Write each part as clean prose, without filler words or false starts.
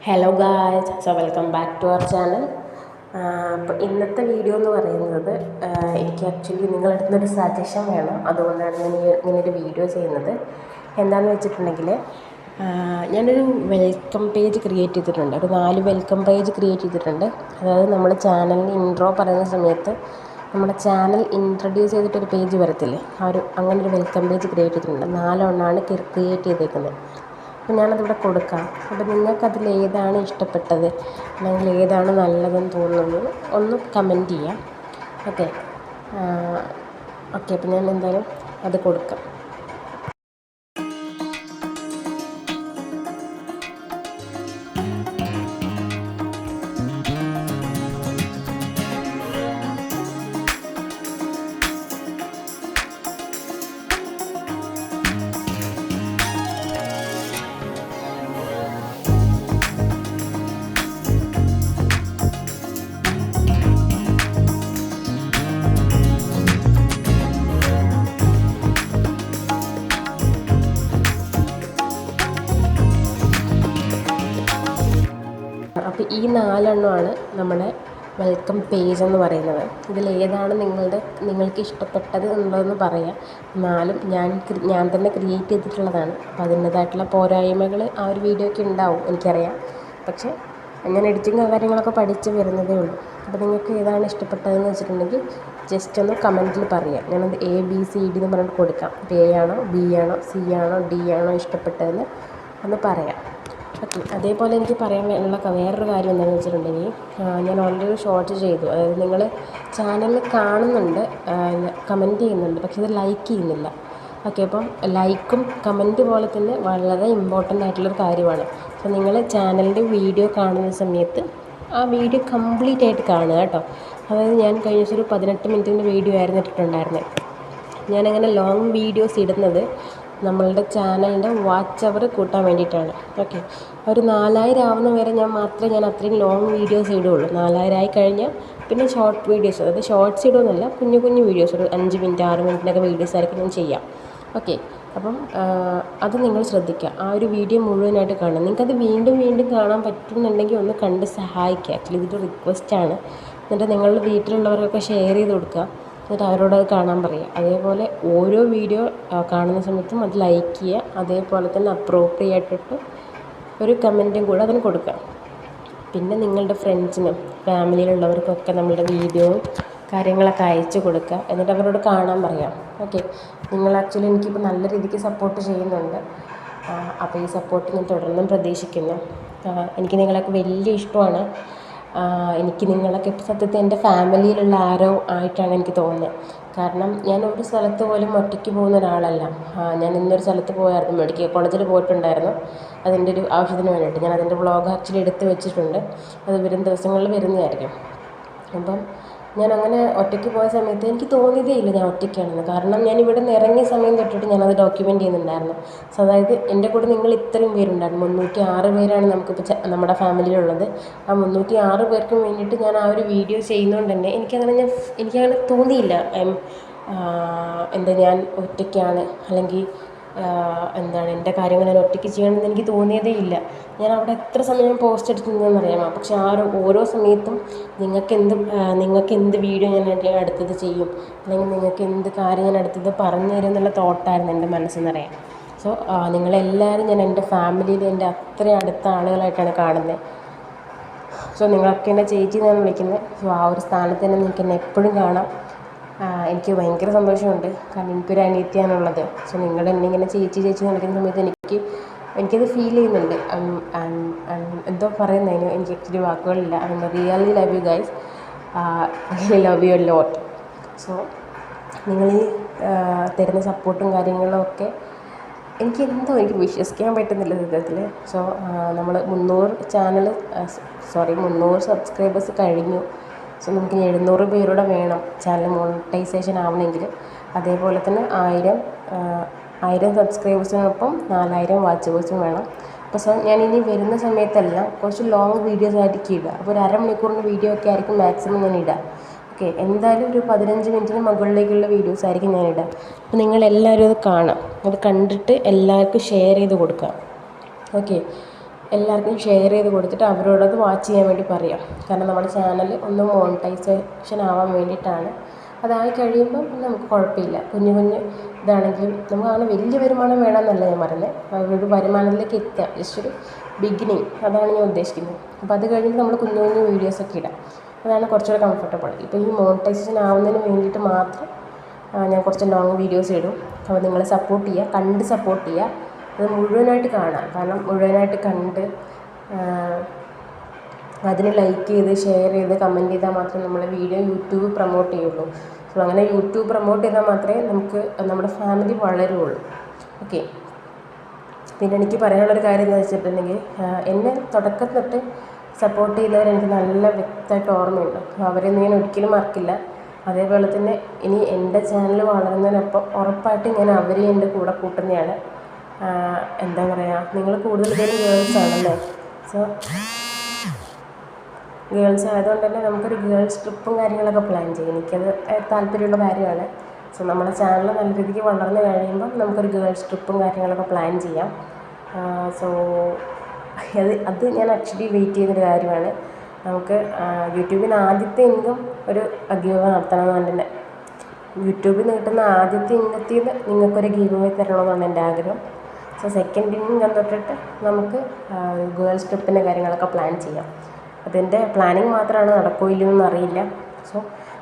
Hello guys, so welcome back to our channel. അപ്പോൾ ഇന്നത്തെ video എന്ന് പറയുന്നത് എനിക്ക് ആക്ച്വലി നിങ്ങളുടെ അടുത്ത് നിന്നൊരു സജഷൻ വേണം. അതുകൊണ്ടാണ് ഞാൻ ഇങ്ങനൊരു വീഡിയോ ചെയ്യുന്നത്. എന്താണെന്ന് വെച്ചിട്ടുണ്ടെങ്കിൽ ഞാനൊരു വെൽക്കം പേജ് ക്രിയേറ്റ് ചെയ്തിട്ടുണ്ട്. ഒരു 4 വെൽക്കം പേജ് ക്രിയേറ്റ് ചെയ്തിട്ടുണ്ട്. അതായത് നമ്മുടെ ചാനലിന് ഇൻട്രോ പറയുന്ന സമയത്ത് നമ്മുടെ ചാനൽ ഇൻട്രൊഡ്യൂസ് ചെയ്തിട്ടൊരു പേജ് വരത്തില്ലേ, അങ്ങനൊരു വെൽക്കം പേജ് ക്രിയേറ്റ് ചെയ്തിട്ടുണ്ട്. 4 എണ്ണമാണ് ക്രിയേറ്റ് ചെയ്തേക്കുന്നത്. അപ്പോൾ ഞാനതിവിടെ കൊടുക്കാം. അപ്പോൾ നിങ്ങൾക്കതിൽ ഏതാണ് ഇഷ്ടപ്പെട്ടത് അല്ലെങ്കിൽ ഏതാണ് നല്ലതെന്ന് തോന്നുന്നത് ഒന്ന് കമൻറ്റ് ചെയ്യാം. ഓക്കെ അപ്പോൾ ഞാൻ എന്തായാലും അത് കൊടുക്കാം. അപ്പോൾ ഈ 4 എണ്ണമാണ് നമ്മുടെ വെൽക്കം പേജ് എന്ന് പറയുന്നത്. ഇതിലേതാണ് നിങ്ങൾക്ക് ഇഷ്ടപ്പെട്ടത് എന്നുള്ളതെന്ന് പറയാം. 4ഉം ഞാൻ തന്നെ ക്രിയേറ്റ് ചെയ്തിട്ടുള്ളതാണ്. അപ്പോൾ അതിൻ്റേതായിട്ടുള്ള പോരായ്മകൾ ആ ഒരു വീഡിയോയ്ക്ക് ഉണ്ടാവും, എനിക്കറിയാം. പക്ഷേ ഞാൻ എഡിറ്റിങ് കാര്യങ്ങളൊക്കെ പഠിച്ച് വരുന്നതേ ഉള്ളൂ. അപ്പോൾ നിങ്ങൾക്ക് ഏതാണ് ഇഷ്ടപ്പെട്ടതെന്ന് വെച്ചിട്ടുണ്ടെങ്കിൽ ജസ്റ്റ് ഒന്ന് കമൻറ്റിൽ പറയാം. ഞാനത് ABCD എന്ന് പറഞ്ഞിട്ട് കൊടുക്കാം. അപ്പോൾ A ആണോ, B ആണോ, C ആണോ, D ആണോ ഇഷ്ടപ്പെട്ടതെന്ന് ഒന്ന് പറയാം. ഓക്കെ, അതേപോലെ എനിക്ക് പറയാൻ ഉള്ള വേറൊരു കാര്യം എന്താണെന്ന് വെച്ചിട്ടുണ്ടെങ്കിൽ ഞാൻ ഓൾറെഡി ഷോർട്ട് ചെയ്തു. അതായത് നിങ്ങൾ ചാനലിൽ കാണുന്നുണ്ട്, കമൻറ്റ് ചെയ്യുന്നുണ്ട്, പക്ഷെ ഇത് ലൈക്ക് ചെയ്യുന്നില്ല. ഓക്കെ, അപ്പം ലൈക്കും കമൻറ്റ് പോലെ തന്നെ വളരെ ഇമ്പോർട്ടൻ്റ് ആയിട്ടുള്ളൊരു കാര്യമാണ്. അപ്പോൾ നിങ്ങൾ ചാനലിൻ്റെ വീഡിയോ കാണുന്ന സമയത്ത് ആ വീഡിയോ കംപ്ലീറ്റ് ആയിട്ട് കാണുക കേട്ടോ. അതായത് ഞാൻ കഴിഞ്ഞ ദിവസം ഒരു 18 മിനിറ്റിൻ്റെ വീഡിയോ ആയിരുന്നു ഇട്ടിട്ടുണ്ടായിരുന്നത്. ഞാനങ്ങനെ ലോങ് വീഡിയോസ് ഇടുന്നത് നമ്മളുടെ ചാനലിൻ്റെ വാച്ച് അവർ കൂട്ടാൻ വേണ്ടിയിട്ടാണ്. ഓക്കെ, ഒരു 4000 ആവുന്ന വരെ ഞാൻ അത്രയും ലോങ് വീഡിയോസ് ഇടുകയുള്ളൂ. 4000 ആയി കഴിഞ്ഞാൽ പിന്നെ ഷോർട്ട് വീഡിയോസ്, അതായത് ഷോർട്ട്സ് ഇടുമെന്നല്ല, കുഞ്ഞു വീഡിയോസ്, ഒരു 5 മിനിറ്റ് 6 മിനിറ്റിനൊക്കെ വീഡിയോസ് ആയിരിക്കും ഞാൻ ചെയ്യാം. ഓക്കെ, അപ്പം അത് നിങ്ങൾ ശ്രദ്ധിക്കുക. ആ ഒരു വീഡിയോ മുഴുവനായിട്ട് കാണുക. നിങ്ങൾക്കത് വീണ്ടും കാണാൻ പറ്റുന്നുണ്ടെങ്കിൽ ഒന്ന് കണ്ട് സഹായിക്കുക. ആക്ച്വലി ഇതൊരു റിക്വസ്റ്റാണ്. എന്നിട്ട് നിങ്ങളുടെ വീട്ടിലുള്ളവർക്കൊക്കെ ഷെയർ ചെയ്ത് കൊടുക്കുക. എന്നിട്ട് അവരോടത് കാണാൻ പറയുക. അതേപോലെ ഓരോ വീഡിയോ കാണുന്ന സമയത്തും അത് ലൈക്ക് ചെയ്യുക. അതേപോലെ തന്നെ അപ്രോപ്രിയേറ്റിട്ട് ഒരു കമൻറ്റും കൂടെ അതിന് കൊടുക്കുക. പിന്നെ നിങ്ങളുടെ ഫ്രണ്ട്സിനും ഫാമിലിയിലുള്ളവർക്കൊക്കെ നമ്മളുടെ വീഡിയോയും കാര്യങ്ങളൊക്കെ അയച്ചു കൊടുക്കുക. എന്നിട്ട് അവരോട് കാണാൻ പറയാം. ഓക്കെ, നിങ്ങൾ ആക്ച്വലി എനിക്കിപ്പോൾ നല്ല രീതിക്ക് സപ്പോർട്ട് ചെയ്യുന്നുണ്ട്. അപ്പോൾ ഈ സപ്പോർട്ട് ഞാൻ തുടർന്നും പ്രതീക്ഷിക്കുന്നു. എനിക്ക് നിങ്ങളൊക്കെ വലിയ ഇഷ്ടമാണ്. എനിക്ക് നിങ്ങളൊക്കെ സത്യത്തിൽ എൻ്റെ ഫാമിലിയിലുള്ള ആരോ ആയിട്ടാണ് എനിക്ക് തോന്നുന്നത്. കാരണം ഞാൻ ഒരു സ്ഥലത്ത് പോലും ഒറ്റയ്ക്ക് പോകുന്ന ഒരാളല്ല. ഞാൻ ഇന്നൊരു സ്ഥലത്ത് പോയായിരുന്നു, മെഡിക്കൽ കോളേജിൽ പോയിട്ടുണ്ടായിരുന്നു. അതിൻ്റെ ഒരു ആവശ്യത്തിന് വേണ്ടിയിട്ട് ഞാൻ അതിൻ്റെ വ്ളോഗ് ആക്ച്വലി എടുത്ത് വെച്ചിട്ടുണ്ട്. അത് വരും ദിവസങ്ങളിൽ വരുന്നതായിരിക്കും. അപ്പം ഞാൻ അങ്ങനെ ഒറ്റയ്ക്ക് പോയ സമയത്ത് എനിക്ക് തോന്നിയതേ ഇല്ല ഞാൻ ഒറ്റയ്ക്കാണെന്ന്. കാരണം ഞാൻ ഇവിടെ നിന്ന് ഇറങ്ങിയ സമയം തൊട്ടിട്ട് ഞാനത് ഡോക്യുമെൻ്റ് ചെയ്യുന്നുണ്ടായിരുന്നു. സോ അതായത് എൻ്റെ കൂടെ നിങ്ങൾ ഇത്രയും പേരുണ്ടായിരുന്നു. 306 പേരാണ് നമുക്കിപ്പോൾ നമ്മുടെ ഫാമിലിയിലുള്ളത്. ആ 306 പേർക്കും വേണ്ടിയിട്ട് ഞാൻ ആ ഒരു വീഡിയോ ചെയ്യുന്നതുകൊണ്ട് തന്നെ എനിക്കങ്ങനെ തോന്നിയില്ല ഞാൻ ഒറ്റയ്ക്കാണ്, അല്ലെങ്കിൽ എൻ്റെ കാര്യങ്ങൾ ഞാൻ ഒറ്റയ്ക്ക് ചെയ്യണമെന്ന് എനിക്ക് തോന്നിയതേ ഇല്ല. ഞാൻ അവിടെ എത്ര സമയം പോസ്റ്റ് എടുക്കുന്നതെന്ന് അറിയാമോ? പക്ഷേ ഓരോ സമയത്തും നിങ്ങൾക്ക് എന്ത് വീഡിയോ ഞാൻ അടുത്തത് ചെയ്യും, അല്ലെങ്കിൽ നിങ്ങൾക്ക് എന്ത് കാര്യം ഞാൻ അടുത്തത് പറഞ്ഞു തരും എന്നുള്ള തോട്ടായിരുന്നു എൻ്റെ മനസ്സെന്നറിയാം. സോ നിങ്ങളെല്ലാവരും ഞാൻ എൻ്റെ ഫാമിലിയിൽ എൻ്റെ അത്രയും അടുത്ത ആളുകളായിട്ടാണ് കാണുന്നത്. സോ നിങ്ങളൊക്കെ എന്നെ ചേച്ചി എന്നാണ് വിളിക്കുന്നത്. സോ ആ ഒരു സ്ഥാനത്ത് തന്നെ നിങ്ങൾക്ക് എന്നെ എപ്പോഴും കാണാം. എനിക്ക് ഭയങ്കര സന്തോഷമുണ്ട്. കാരണം എനിക്കൊരു അനിയത്തിയാണുള്ളത്. സോ നിങ്ങൾ എന്നെ ഇങ്ങനെ ചേച്ചി എന്ന് വിളിക്കുന്ന സമയത്ത് എനിക്കത് ഫീൽ ചെയ്യുന്നുണ്ട്. എന്തോ പറയുന്നതിന് എനിക്ക് ആക്ച്വലി വാക്കുകളില്ല. I really love you guys. I love you a lot. So നിങ്ങൾ ഈ തരുന്ന സപ്പോർട്ടും കാര്യങ്ങളും ഒക്കെ എനിക്ക് വിശ്വസിക്കാൻ പറ്റുന്നില്ല സത്യത്തിൽ. സോ നമ്മൾ 300 സബ്സ്ക്രൈബേഴ്സ് കഴിഞ്ഞു. സോ നമുക്ക് 700 പേരുടെ വേണം ചാനൽ മോണിറ്റൈസേഷൻ ആവണമെങ്കിൽ. അതേപോലെ തന്നെ 1000 സബ്സ്ക്രൈബേഴ്സിനൊപ്പം 4000 വാച്ചേഴ്സും വേണം. അപ്പോൾ സോ ഞാൻ ഇനി വരുന്ന സമയത്തെല്ലാം കുറച്ച് ലോങ് വീഡിയോസ് ആയിരിക്കും ഇടുക. അപ്പോൾ ഒരു അരമണിക്കൂറിൻ്റെ വീഡിയോ ഒക്കെ ആയിരിക്കും മാക്സിമം ഞാൻ ഇടുക. ഓക്കെ, എന്തായാലും ഒരു 15 മിനിറ്റിന് മുകളിലേക്കുള്ള വീഡിയോസ് ആയിരിക്കും ഞാൻ ഇടുക. അപ്പോൾ നിങ്ങളെല്ലാവരും അത് കാണാം. അത് കണ്ടിട്ട് എല്ലാവർക്കും ഷെയർ ചെയ്ത് കൊടുക്കാം. ഓക്കെ, എല്ലാവർക്കും ഷെയർ ചെയ്ത് കൊടുത്തിട്ട് അവരോടത് വാച്ച് ചെയ്യാൻ വേണ്ടി പറയാം. കാരണം നമ്മുടെ ചാനൽ ഒന്ന് മോണിറ്റൈസേഷൻ ആവാൻ വേണ്ടിയിട്ടാണ്. അതായി കഴിയുമ്പം നമുക്ക് കുഴപ്പമില്ല. കുഞ്ഞു കുഞ്ഞ് ഇതാണെങ്കിലും നമുക്ക് അങ്ങനെ വലിയ വരുമാനം വേണമെന്നല്ല ഞാൻ പറയുന്നത്. ഒരു വരുമാനത്തിലേക്ക് എത്തുക, ജസ്റ്റ് ഒരു ബിഗിനിങ്, അതാണ് ഞാൻ ഉദ്ദേശിക്കുന്നത്. അപ്പോൾ അത് കഴിഞ്ഞിട്ട് നമ്മൾ കുഞ്ഞു കുഞ്ഞു വീഡിയോസൊക്കെ ഇടാം. അതാണ് കുറച്ചുകൂടെ കംഫർട്ടബിൾ. ഇപ്പോൾ ഈ മോണിറ്റൈസേഷൻ ആവുന്നതിന് വേണ്ടിയിട്ട് മാത്രം ഞാൻ കുറച്ച് ലോങ് വീഡിയോസ് ഇടും. അപ്പോൾ നിങ്ങൾ സപ്പോർട്ട് ചെയ്യുക, കണ്ട് സപ്പോർട്ട് ചെയ്യുക. അത് മുഴുവനായിട്ട് കാണാം. കാരണം മുഴുവനായിട്ട് കണ്ട് അതിന് ലൈക്ക് ചെയ്ത് ഷെയർ ചെയ്ത് കമൻറ്റ് ചെയ്താൽ മാത്രമേ നമ്മളെ വീഡിയോ യൂട്യൂബ് പ്രൊമോട്ട് ചെയ്യുള്ളൂ. സോ അങ്ങനെ യൂട്യൂബ് പ്രൊമോട്ട് ചെയ്താൽ മാത്രമേ നമുക്ക് നമ്മുടെ ഫാമിലി വളരുള്ളൂ. ഓക്കെ. പിന്നെ എനിക്ക് പറയാനുള്ളൊരു കാര്യം എന്ന് വെച്ചിട്ടുണ്ടെങ്കിൽ, എന്നെ തുടക്കം തൊട്ട് സപ്പോർട്ട് ചെയ്തവർ എനിക്ക് നല്ല വ്യക്തമായിട്ട് ഓർമ്മയുണ്ട്. അവരെയൊന്നും ഞാൻ ഒരിക്കലും മറക്കില്ല. അതേപോലെ തന്നെ ഇനി എൻ്റെ ചാനൽ വളരുന്നതിനൊപ്പം ഉറപ്പായിട്ടും ഞാൻ അവരെയും എൻ്റെ കൂടെ കൂട്ടുന്നതാണ്. എന്താ പറയുക, നിങ്ങൾ കൂടുതൽ പേര് ഗേൾസ് ആണല്ലേ. സോ ഗേൾസ് ആയതുകൊണ്ട് തന്നെ നമുക്കൊരു ഗേൾസ് ട്രിപ്പും കാര്യങ്ങളൊക്കെ പ്ലാൻ ചെയ്യും. എനിക്കത് താല്പര്യമുള്ള കാര്യമാണ്. സോ നമ്മുടെ ചാനൽ നല്ല രീതിക്ക് വളർന്നു കഴിയുമ്പം നമുക്കൊരു ഗേൾസ് ട്രിപ്പും കാര്യങ്ങളൊക്കെ പ്ലാൻ ചെയ്യാം. സോ അത് ഞാൻ ആക്ച്വലി വെയിറ്റ് ചെയ്യുന്നൊരു കാര്യമാണ്. നമുക്ക് യൂട്യൂബിന് ആദ്യത്തെ ഇൻകം ഒരു ഗീവ് നടത്തണമെന്ന് തന്നെ, യൂട്യൂബിൽ നിന്ന് കിട്ടുന്ന ആദ്യത്തെ ഇൻകത്തിൽ നിന്ന് നിങ്ങൾക്കൊരു ഗീവ് തരണമെന്നാണ് എൻ്റെ ആഗ്രഹം. സോ സെക്കൻഡ് ഇൻകം തൊട്ടിട്ട് നമുക്ക് ഗേൾസ് ട്രിപ്പിൻ്റെ കാര്യങ്ങളൊക്കെ പ്ലാൻ ചെയ്യാം. അതിൻ്റെ പ്ലാനിങ് മാത്രമാണ്, നടക്കുമോ ഇല്ലയെന്നൊന്നും അറിയില്ല. സോ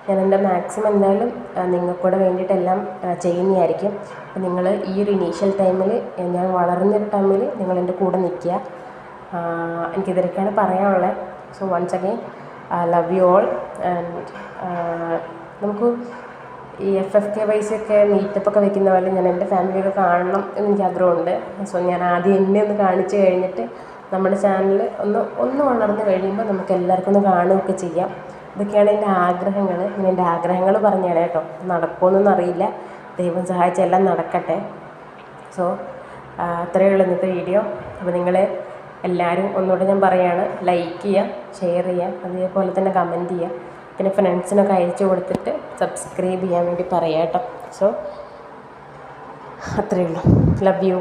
ഞാൻ എൻ്റെ മാക്സിമം എന്തായാലും നിങ്ങൾക്കൂടെ വേണ്ടിയിട്ടെല്ലാം ചെയ്യുന്നതായിരിക്കും. അപ്പോൾ നിങ്ങൾ ഈ ഒരു ഇനീഷ്യൽ ടൈമിൽ, ഞാൻ വളർന്നൊരു ടൈമിൽ നിങ്ങൾ എൻ്റെ കൂടെ നിൽക്കുക. എനിക്കിതൊക്കെയാണ് പറയാനുള്ളത്. So once again love you all. And നമുക്ക് ഈ FFKYC ഒക്കെ മീറ്റപ്പൊക്കെ വെക്കുന്ന പോലെ ഞാൻ എൻ്റെ ഫാമിലിയൊക്കെ കാണണം എന്ന് എനിക്ക് ആഗ്രഹമുണ്ട്. സോ ഞാൻ ആദ്യം എന്നെ ഒന്ന് കാണിച്ച് കഴിഞ്ഞിട്ട് നമ്മുടെ ചാനൽ ഒന്ന് വളർന്ന് കഴിയുമ്പോൾ നമുക്ക് എല്ലാവർക്കും ഒന്ന് കാണുകയൊക്കെ ചെയ്യാം. ഇതൊക്കെയാണ് എൻ്റെ ആഗ്രഹങ്ങൾ. ഞാൻ എൻ്റെ ആഗ്രഹങ്ങൾ പറഞ്ഞതാണ് കേട്ടോ. നടക്കുമെന്നൊന്നും അറിയില്ല. ദൈവം സഹായിച്ചെല്ലാം നടക്കട്ടെ. സോ അത്രയേ ഉള്ളൂ ഇന്നത്തെ വീഡിയോ. അപ്പോൾ നിങ്ങൾ എല്ലാവരും ഒന്നുകൂടെ ഞാൻ പറയുകയാണ്, ലൈക്ക് ചെയ്യുക, ഷെയർ ചെയ്യുക, അതേപോലെ തന്നെ കമൻറ്റ് ചെയ്യുക. പിന്നെ ഫ്രണ്ട്സിനൊക്കെ അയച്ചു കൊടുത്തിട്ട് സബ്സ്ക്രൈബ് ചെയ്യാൻ വേണ്ടി പറയാം കേട്ടോ. സോ അത്രയേ ഉള്ളൂ. Love you.